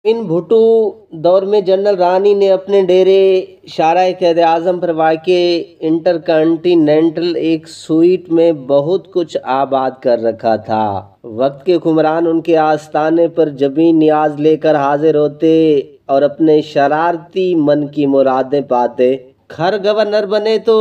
इन भुट्टो दौर में जनरल रानी ने अपने डेरे शारा कैद आज़म पर वाक़े इंटरकॉन्टिनेंटल एक स्वीट में बहुत कुछ आबाद कर रखा था। वक्त के हुक्मरान उनके आस्थाने पर जबी नियाज लेकर हाजिर होते और अपने शरारती मन की मुरादें पाते। खैर गवर्नर बने तो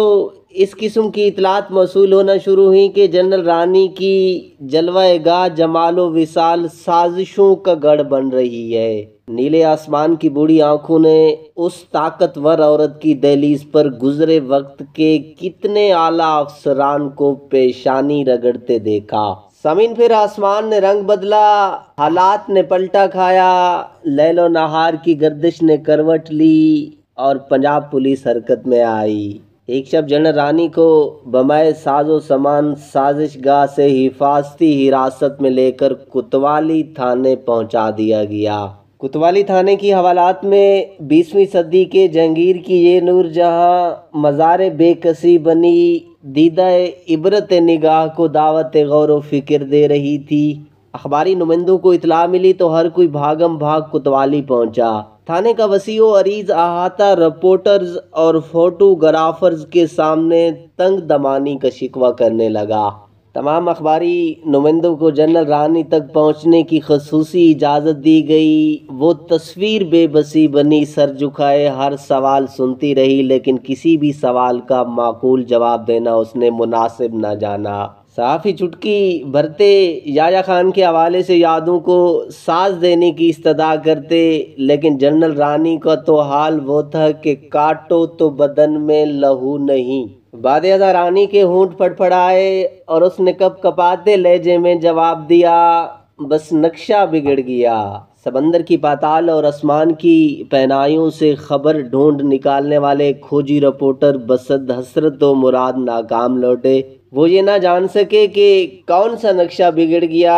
इस किस्म की इतलात मौसूल होना शुरू हुई कि जनरल रानी की जलवाएगा जमालो विसाल साजिशों का गढ़ बन रही है। नीले आसमान की बूढ़ी आंखों ने उस ताकतवर औरत की दहलीज पर गुजरे वक्त के कितने आला अफसरान को पेशानी रगड़ते देखा। जमीन फिर आसमान ने रंग बदला, हालात ने पलटा खाया, लैलो नहार की गर्दिश ने करवट ली और पंजाब पुलिस हरकत में आई। एक शब जनरल रानी को बमाए साजो सामान साजिशगाह से हिफाजती हिरासत में लेकर कोतवाली थाने पहुंचा दिया गया। कोतवाली थाने की हवालात में 20वीं सदी के जहांगीर की ये नूरजहां मज़ार बेकसी बनी दीदा इबरत निगाह को दावत गौर व फिक्र दे रही थी। अखबारी नुमाइंदों को इतला मिली तो हर कोई भागम भाग कोतवाली पहुंचा। थाने का वसीओ अरीज अहाता रिपोर्टर्स और फोटोग्राफर्स के सामने तंग दमानी का शिकवा करने लगा। तमाम अखबारी नुमाइंदों को जनरल रानी तक पहुंचने की खसूसी इजाज़त दी गई। वो तस्वीर बेबसी बनी सर झुकाए हर सवाल सुनती रही, लेकिन किसी भी सवाल का माकूल जवाब देना उसने मुनासिब न जाना। सहाफ़ी चुटकी भरते याया खान के हवाले से यादों को साज देने की इस्तदा करते, लेकिन जनरल रानी का तो हाल वो था कि काटो तो बदन में लहू नहीं। बादशाह रानी के होंठ फड़फड़ाए और उसने कप कपाते लहजे में जवाब दिया, बस नक्शा बिगड़ गया। समंदर की पाताल और आसमान की पहनाइयों से खबर ढूंढ निकालने वाले खोजी रिपोर्टर बसद हसरत व मुराद नाकाम लौटे। वो ये ना जान सके कि कौन सा नक्शा बिगड़ गया।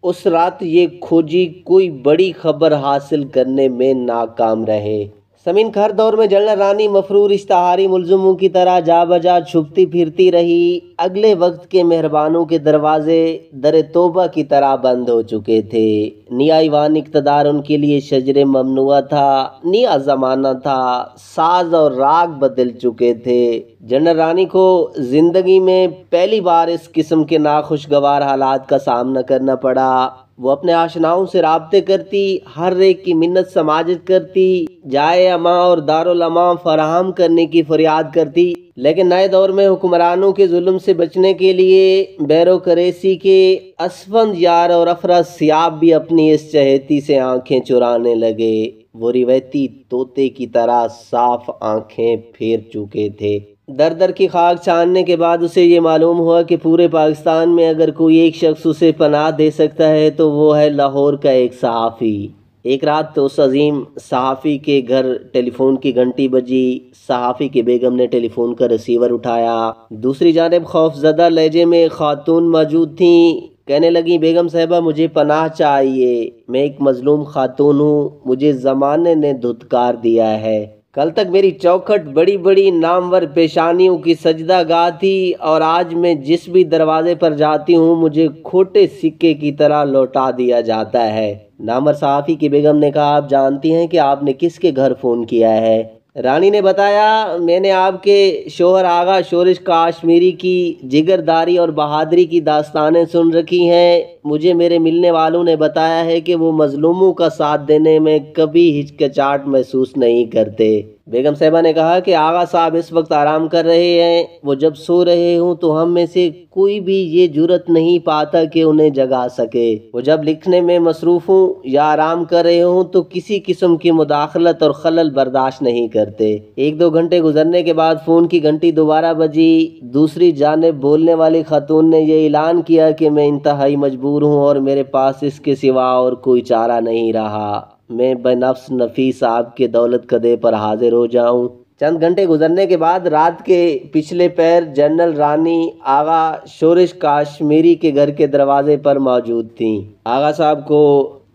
उस रात ये खोजी कोई बड़ी खबर हासिल करने में नाकाम रहे। समीन हर दौर में जनरल रानी मफरूर इश्तहारी मुलजुमों की तरह जा बजा छुपती फिरती रही। अगले वक्त के मेहरबानों के दरवाजे दर तोबा की तरह बंद हो चुके थे। नी आईवान इक़्तिदार उनके लिए शजरे ममनुआ था, नी ज़माना था, साज और राग बदल चुके थे। जनरल रानी को जिंदगी में पहली बार इस किस्म के नाखुशगवार हालात का सामना करना पड़ा। वो अपने आशनाओं से राब्ते करती, हर एक की मिन्नत समाजत करती, जाए अमा और दारुल अमा फराहम करने की फरियाद करती, लेकिन नए दौर में हुक्मरानों के जुल्म से बचने के लिए बैरोक्रेसी के असफंद यार और अफरा सियाब भी अपनी इस चहेती से आंखें चुराने लगे। वो रिवायती तोते की तरह साफ आंखें फेर चुके थे। दर दर की खाक छानने के बाद उसे ये मालूम हुआ कि पूरे पाकिस्तान में अगर कोई एक शख्स उसे पनाह दे सकता है तो वो है लाहौर का एक सहाफ़ी। एक रात तो उस अजीम सहाफ़ी के घर टेलीफोन की घंटी बजी। सहाफ़ी की बेगम ने टेलीफोन का रिसीवर उठाया। दूसरी जानिब खौफजदा लहजे में खातून मौजूद थीं। कहने लगी, बेगम साहिबा मुझे पनाह चाहिए, मैं एक मजलूम खातून हूँ, मुझे ज़माने ने धुतकार दिया है। कल तक मेरी चौखट बड़ी बड़ी नामवर पेशानियों की सजदा गाह थी और आज मैं जिस भी दरवाजे पर जाती हूँ मुझे खोटे सिक्के की तरह लौटा दिया जाता है। नामवर सहाफ़ी की बेगम ने कहा, आप जानती हैं कि आपने किसके घर फ़ोन किया है? रानी ने बताया, मैंने आपके शोहर आगा शोरिश काश्मीरी की जिगरदारी और बहादुरी की दास्तानें सुन रखी हैं। मुझे मेरे मिलने वालों ने बताया है कि वो मजलूमों का साथ देने में कभी हिचकिचाहट महसूस नहीं करते। बेगम साहिबा ने कहा कि आगा साहब इस वक्त आराम कर रहे हैं, वो जब सो रहे हों तो हम में से कोई भी ये जुर्रत नहीं पाता कि उन्हें जगा सके। वो जब लिखने में मसरूफ़ हूँ या आराम कर रहे हों तो किसी किस्म की मुदाखलत और खलल बर्दाश्त नहीं करते। एक दो घंटे गुजरने के बाद फ़ोन की घंटी दोबारा बजी। दूसरी जानिब बोलने वाली खातून ने यह ऐलान किया कि मैं इंतहाई मजबूर हूँ और मेरे पास इसके सिवा और कोई चारा नहीं रहा। मैं बनफ्स नफीस साहब के दौलत कदे पर हाजिर हो जाऊं। चंद घंटे गुजरने के बाद रात के पिछले पैर जनरल रानी आगा शोरिश काश्मीरी के घर के दरवाजे पर मौजूद थीं। आगा साहब को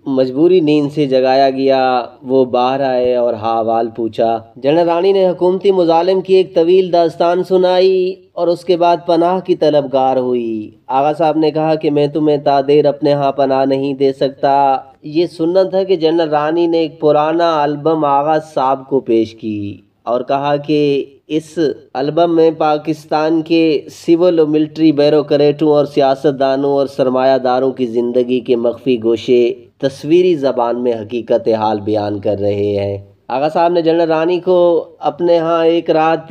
मजबूरी नींद से जगाया गया। वो बाहर आए और हाल पूछा। जनरल रानी ने हुकूमती मुजालिम की एक तवील दास्तान सुनाई और उसके बाद पनाह की तलबगार हुई। आगा साहब ने कहा कि मैं तुम्हें तादेर अपने यहाँ पनाह नहीं दे सकता। ये सुन्नत है कि जनरल रानी ने एक पुराना एल्बम आगा साहब को पेश की और कहा कि इस एल्बम में पाकिस्तान के सिविल और मिलिट्री बैरोक्रेटों और सियासतदानों और सरमायादारों की ज़िंदगी के मख्फी गोशे तस्वीरी ज़बान में हकीकत हाल बयान कर रहे हैं। आगा साहब ने जनरल रानी को अपने यहाँ एक रात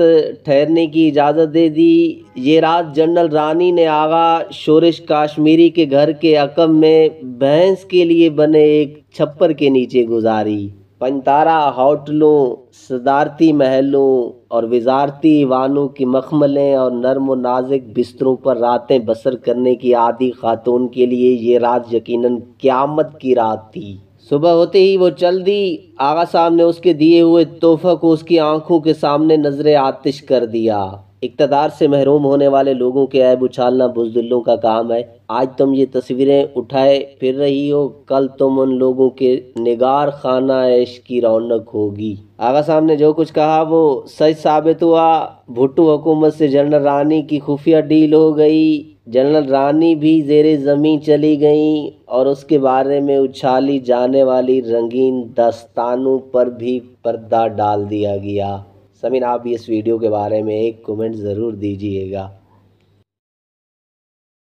ठहरने की इजाज़त दे दी। ये रात जनरल रानी ने आगा शोरिश काश्मीरी के घर के अकब में भैंस के लिए बने एक छप्पर के नीचे गुजारी। पंतारा होटलों, सदारती महलों और वजारती ईवानों की मखमलें और नर्म व नाजुक बिस्तरों पर रातें बसर करने की आदी खातून के लिए ये रात यकीनन क़यामत की रात थी। सुबह होते ही वो चल दी। आगा साहब ने उसके दिए हुए तोहफ़े को उसकी आंखों के सामने नजर आतिश कर दिया। इक़्तिदार से महरूम होने वाले लोगों के ऐब उछालना बुज़दिलों का काम है। आज तुम ये तस्वीरें उठाए फिर रही हो, कल तुम उन लोगों के निगार खाना ऐश की रौनक होगी। आगा साहब ने जो कुछ कहा वो सच साबित हुआ। भुट्टो हुकूमत से जनरल रानी की खुफिया डील हो गई। जनरल रानी भी ज़ेरे ज़मीं चली गईं और उसके बारे में उछाली जाने वाली रंगीन दास्तानों पर भी पर्दा डाल दिया गया। समीन, आप भी इस वीडियो के बारे में एक कमेंट ज़रूर दीजिएगा।